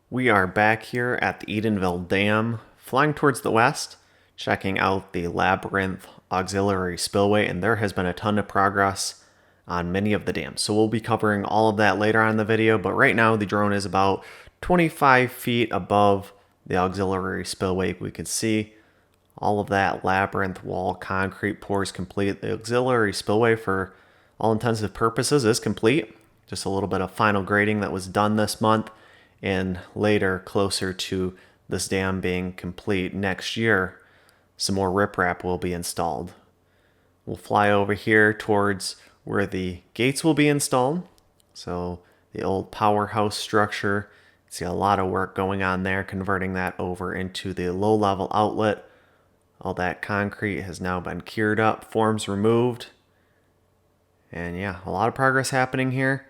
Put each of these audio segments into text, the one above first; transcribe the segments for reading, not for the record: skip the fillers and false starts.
We are back here at the Edenville Dam, flying towards the west, checking out the Labyrinth Auxiliary Spillway, and there has been a ton of progress on many of the dams. So we'll be covering all of that later on in the video, but right now the drone is about 25 feet above the Auxiliary Spillway. We can see all of that labyrinth wall concrete pours complete. The Auxiliary Spillway, for all intensive purposes, is complete. Just a little bit of final grading that was done this month, and later, closer to this dam being complete next year, some more riprap will be installed. We'll fly over here towards where the gates will be installed. So the old powerhouse structure, see a lot of work going on there, converting that over into the low-level outlet. All that concrete has now been cured up, forms removed. And yeah, a lot of progress happening here.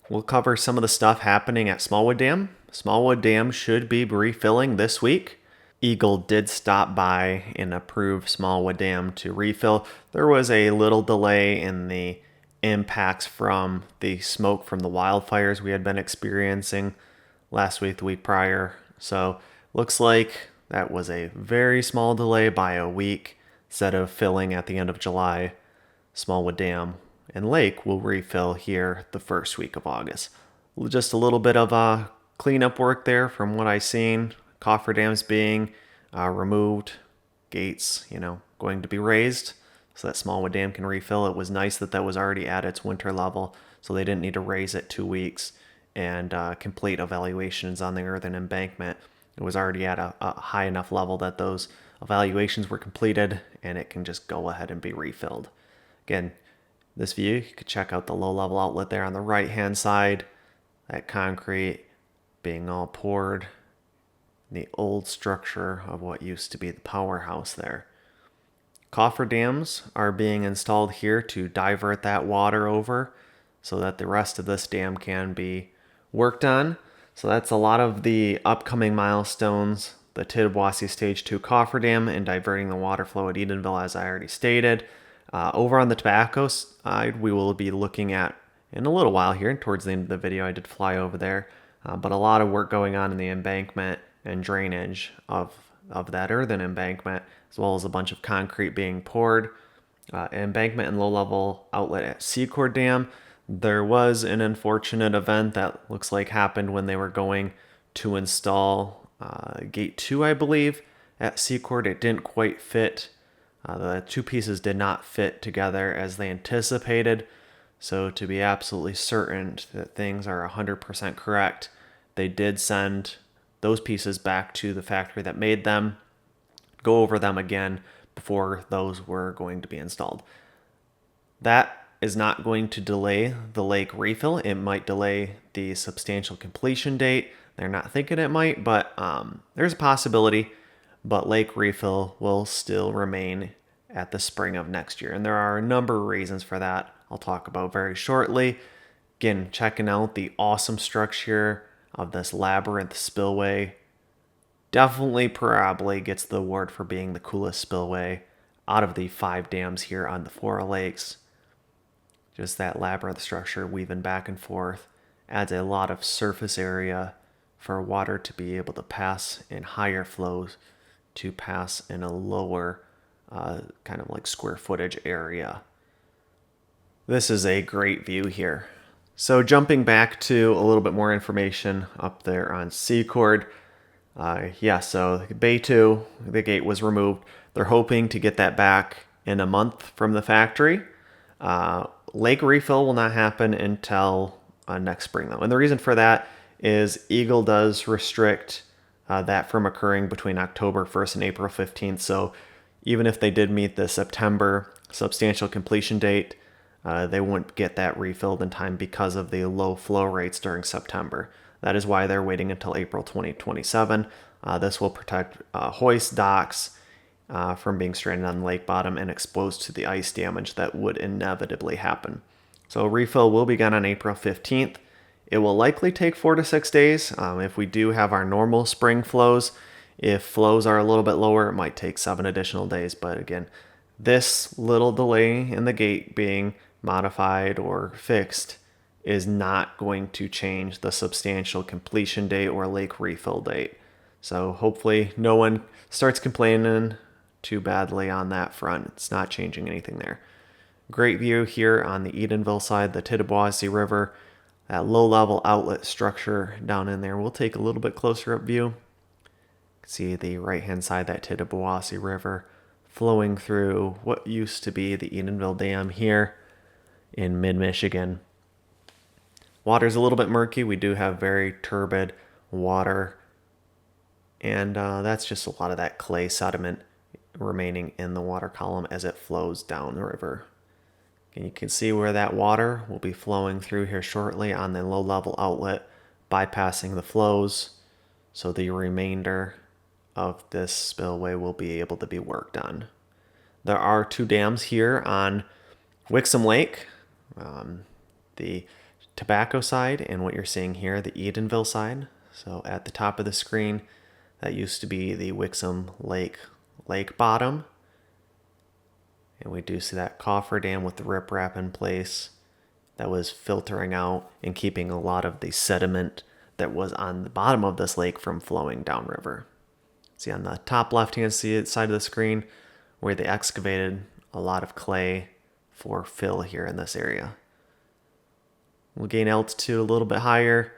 We'll cover some of the stuff happening at Smallwood Dam. Smallwood Dam should be refilling this week. Eagle did stop by and approve Smallwood Dam to refill. There was a little delay in the impacts from the smoke from the wildfires we had been experiencing last week, the week prior. So looks like that was a very small delay by a week. Instead of filling at the end of July, Smallwood Dam and Lake will refill here the first week of August. Just a little bit of cleanup work there from what I've seen. Cofferdams being removed, gates, going to be raised so that Smallwood Dam can refill. It was nice that that was already at its winter level, so they didn't need to raise it 2 weeks and complete evaluations on the earthen embankment. It was already at a high enough level that those evaluations were completed, and it can just go ahead and be refilled. Again, this view, you could check out the low-level outlet there on the right-hand side. That concrete being all poured. The old structure of what used to be the powerhouse there. Cofferdams are being installed here to divert that water over so that the rest of this dam can be worked on. So that's a lot of the upcoming milestones. The Tittabawassee Stage 2 cofferdam and diverting the water flow at Edenville, as I already stated. Over on the tobacco side, we will be looking at, in a little while here, towards the end of the video, I did fly over there, but a lot of work going on in the embankment and drainage of that earthen embankment, as well as a bunch of concrete being poured. Embankment and low-level outlet at Secord Dam. There was an unfortunate event that looks like happened when they were going to install Gate 2, I believe, at Secord. It didn't quite fit. The two pieces did not fit together as they anticipated. So to be absolutely certain that things are 100% correct, they did send those pieces back to the factory that made them, go over them again before those were going to be installed. That is not going to delay the lake refill. It might delay the substantial completion date. They're not thinking it might, but there's a possibility. But lake refill will still remain at the spring of next year. And there are a number of reasons for that I'll talk about very shortly. Again, checking out the awesome structure of this labyrinth spillway. Definitely probably gets the award for being the coolest spillway out of the 5 dams here on the 4 lakes. Just that labyrinth structure weaving back and forth adds a lot of surface area for water to be able to pass in higher flows to pass in a lower kind of like square footage area. This is a great view here. So jumping back to a little bit more information up there on Secord. So Bay 2, the gate was removed. They're hoping to get that back in a month from the factory. Lake refill will not happen until next spring, though. And the reason for that is Eagle does restrict that from occurring between October 1st and April 15th. So even if they did meet the September substantial completion date, they wouldn't get that refilled in time because of the low flow rates during September. That is why they're waiting until April 2027. This will protect hoist docks from being stranded on the lake bottom and exposed to the ice damage that would inevitably happen. So refill will begin on April 15th. It will likely take 4 to 6 days. If we do have our normal spring flows, if flows are a little bit lower, it might take 7 additional days. But again, this little delay in the gate being modified or fixed is not going to change the substantial completion date or lake refill date. So hopefully no one starts complaining too badly on that front. It's not changing anything there. Great view here on the Edenville side, the Tittabawassee River, that low-level outlet structure down in there. We'll take a little bit closer up view. See the right-hand side, that Tittabawassee River flowing through what used to be the Edenville Dam here in mid-Michigan. Water's a little bit murky. We do have very turbid water, and that's just a lot of that clay sediment remaining in the water column as it flows down the river. And you can see where that water will be flowing through here shortly on the low-level outlet, bypassing the flows, so the remainder of this spillway will be able to be worked on. There are 2 dams here on Wixom Lake, the Tobacco side, and what you're seeing here, the Edenville side. So at the top of the screen, that used to be the Wixom Lake bottom. And we do see that coffer dam with the riprap in place that was filtering out and keeping a lot of the sediment that was on the bottom of this lake from flowing downriver. See on the top left-hand side of the screen where they excavated a lot of clay for fill here in this area. We'll gain altitude a little bit higher,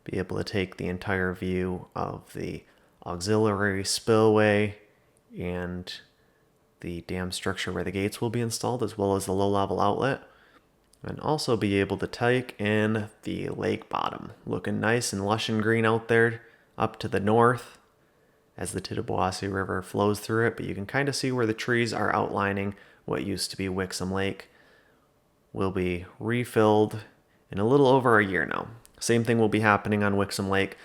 be able to take the entire view of the auxiliary spillway and the dam structure where the gates will be installed, as well as the low-level outlet, and also be able to take in the lake bottom, looking nice and lush and green out there up to the north as the Tittabawassee River flows through it, but you can kind of see where the trees are outlining what used to be Wixom Lake. Will be refilled in a little over a year now. Same thing will be happening on Wixom Lake.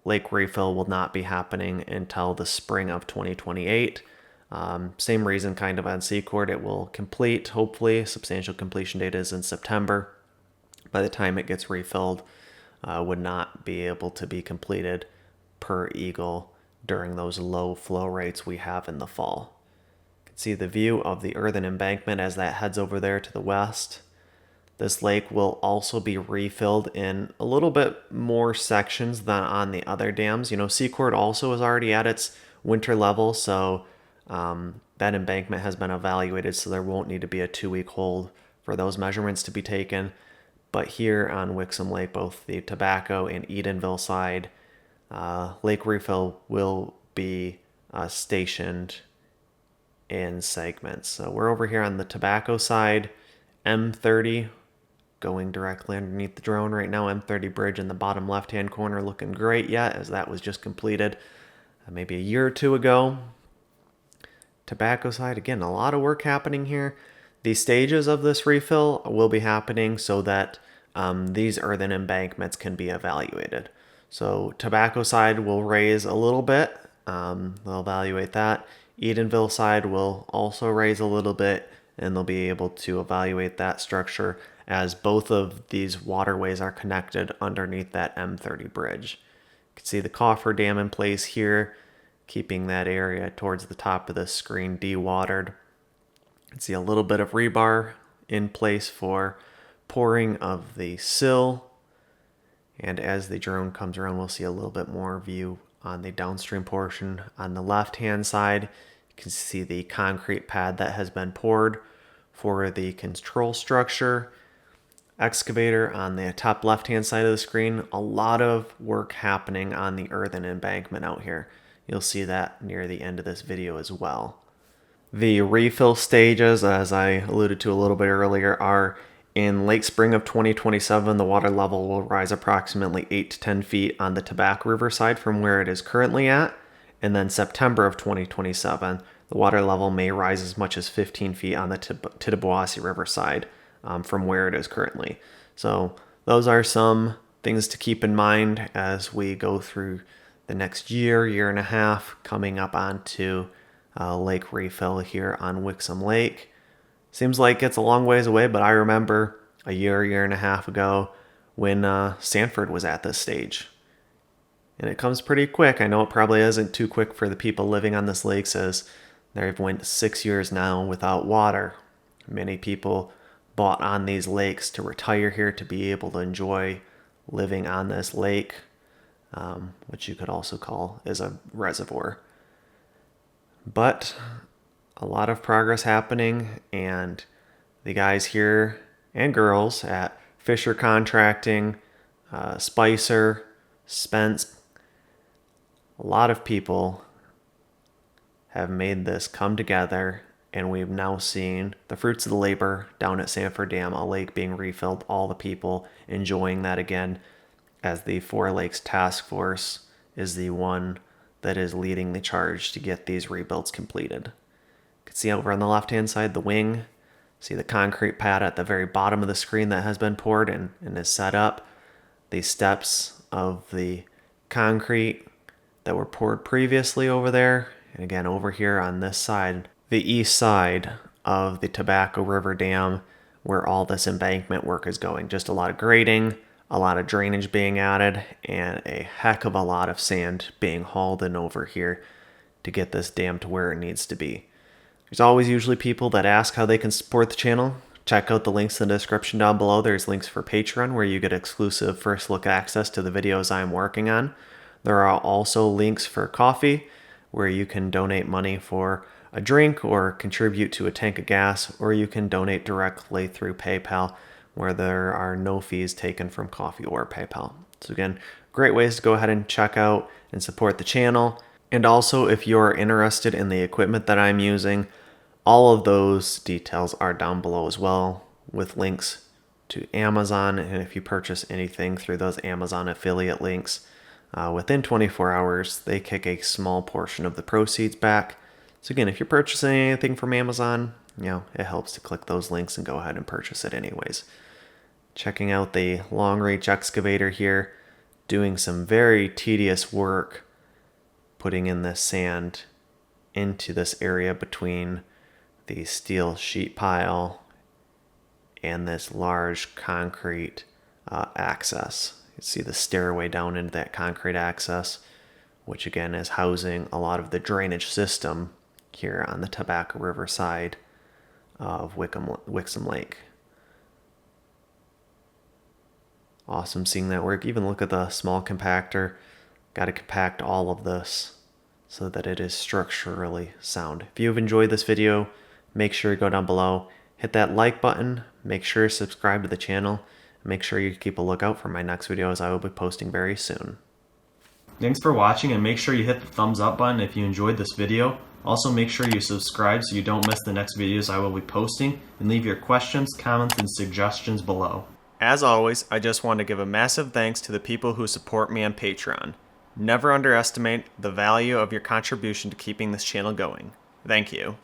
Lake refill will not be happening until the spring of 2028. Same reason kind of on Secord. It will complete, hopefully, substantial completion date is in September. By the time it gets refilled, would not be able to be completed per Eagle during those low flow rates we have in the fall. You can see the view of the earthen embankment as that heads over there to the west. This lake will also be refilled in a little bit more sections than on the other dams. You know, Secord also is already at its winter level, so that embankment has been evaluated, so there won't need to be a 2-week hold for those measurements to be taken. But here on Wixom Lake, both the Tobacco and Edenville side, lake refill will be stationed in segments. So we're over here on the Tobacco side, M30 going directly underneath the drone right now. M30 bridge in the bottom left-hand corner looking great yet, as that was just completed maybe a year or 2 ago. Tobacco side, again, a lot of work happening here. The stages of this refill will be happening so that these earthen embankments can be evaluated. So Tobacco side will raise a little bit. They'll evaluate that. Edenville side will also raise a little bit, and they'll be able to evaluate that structure as both of these waterways are connected underneath that M30 bridge. You can see the coffer dam in place here, keeping that area towards the top of the screen dewatered. You can see a little bit of rebar in place for pouring of the sill. And as the drone comes around, we'll see a little bit more view on the downstream portion. On the left-hand side, you can see the concrete pad that has been poured for the control structure. Excavator on the top left-hand side of the screen. A lot of work happening on the earthen embankment out here. You'll see that near the end of this video as well. The refill stages, as I alluded to a little bit earlier, are in late spring of 2027. The water level will rise approximately 8 to 10 feet on the Tobacco River side from where it is currently at. And then September of 2027, the water level may rise as much as 15 feet on the Tittabawassee River side from where it is currently. So those are some things to keep in mind as we go through the next year and a half coming up onto lake refill here on Wixom Lake. Seems like it's a long ways away, but I remember a year and a half ago when Sanford was at this stage. And it comes pretty quick. I know it probably isn't too quick for the people living on this lake, as they've went 6 years now without water. Many people bought on these lakes to retire here to be able to enjoy living on this lake, which you could also call is a reservoir. But a lot of progress happening, and the guys here and girls at Fisher Contracting, Spicer, Spence, a lot of people have made this come together, and we've now seen the fruits of the labor down at Sanford Dam, a lake being refilled, all the people enjoying that again, as the Four Lakes Task Force is the one that is leading the charge to get these rebuilds completed. You can see over on the left-hand side the wing. See the concrete pad at the very bottom of the screen that has been poured and is set up. The steps of the concrete that were poured previously over there. And again, over here on this side, the east side of the Tobacco River Dam, where all this embankment work is going. Just a lot of grading, a lot of drainage being added, and a heck of a lot of sand being hauled in over here to get this dam to where it needs to be. There's always usually people that ask how they can support the channel. Check out the links in the description down below. There's links for Patreon, where you get exclusive first look access to the videos I'm working on. There are also links for coffee, where you can donate money for a drink or contribute to a tank of gas, or you can donate directly through PayPal, where there are no fees taken from coffee or PayPal. So again, great ways to go ahead and check out and support the channel. And also, if you're interested in the equipment that I'm using, all of those details are down below as well, with links to Amazon. And if you purchase anything through those Amazon affiliate links, within 24 hours, they kick a small portion of the proceeds back. So again, if you're purchasing anything from Amazon, it helps to click those links and go ahead and purchase it anyways. Checking out the long reach excavator here, doing some very tedious work, putting in this sand into this area between the steel sheet pile and this large concrete access. You can see the stairway down into that concrete access, which again is housing a lot of the drainage system here on the Tobacco River side of Wixom Lake. Awesome seeing that work. Even look at the small compactor. Got to compact all of this so that it is structurally sound. If you've enjoyed this video, make sure you go down below, hit that like button, make sure you subscribe to the channel, and make sure you keep a lookout for my next videos I will be posting very soon. Thanks for watching, and make sure you hit the thumbs up button if you enjoyed this video. Also, make sure you subscribe so you don't miss the next videos I will be posting, and leave your questions, comments, and suggestions below. As always, I just want to give a massive thanks to the people who support me on Patreon. Never underestimate the value of your contribution to keeping this channel going. Thank you.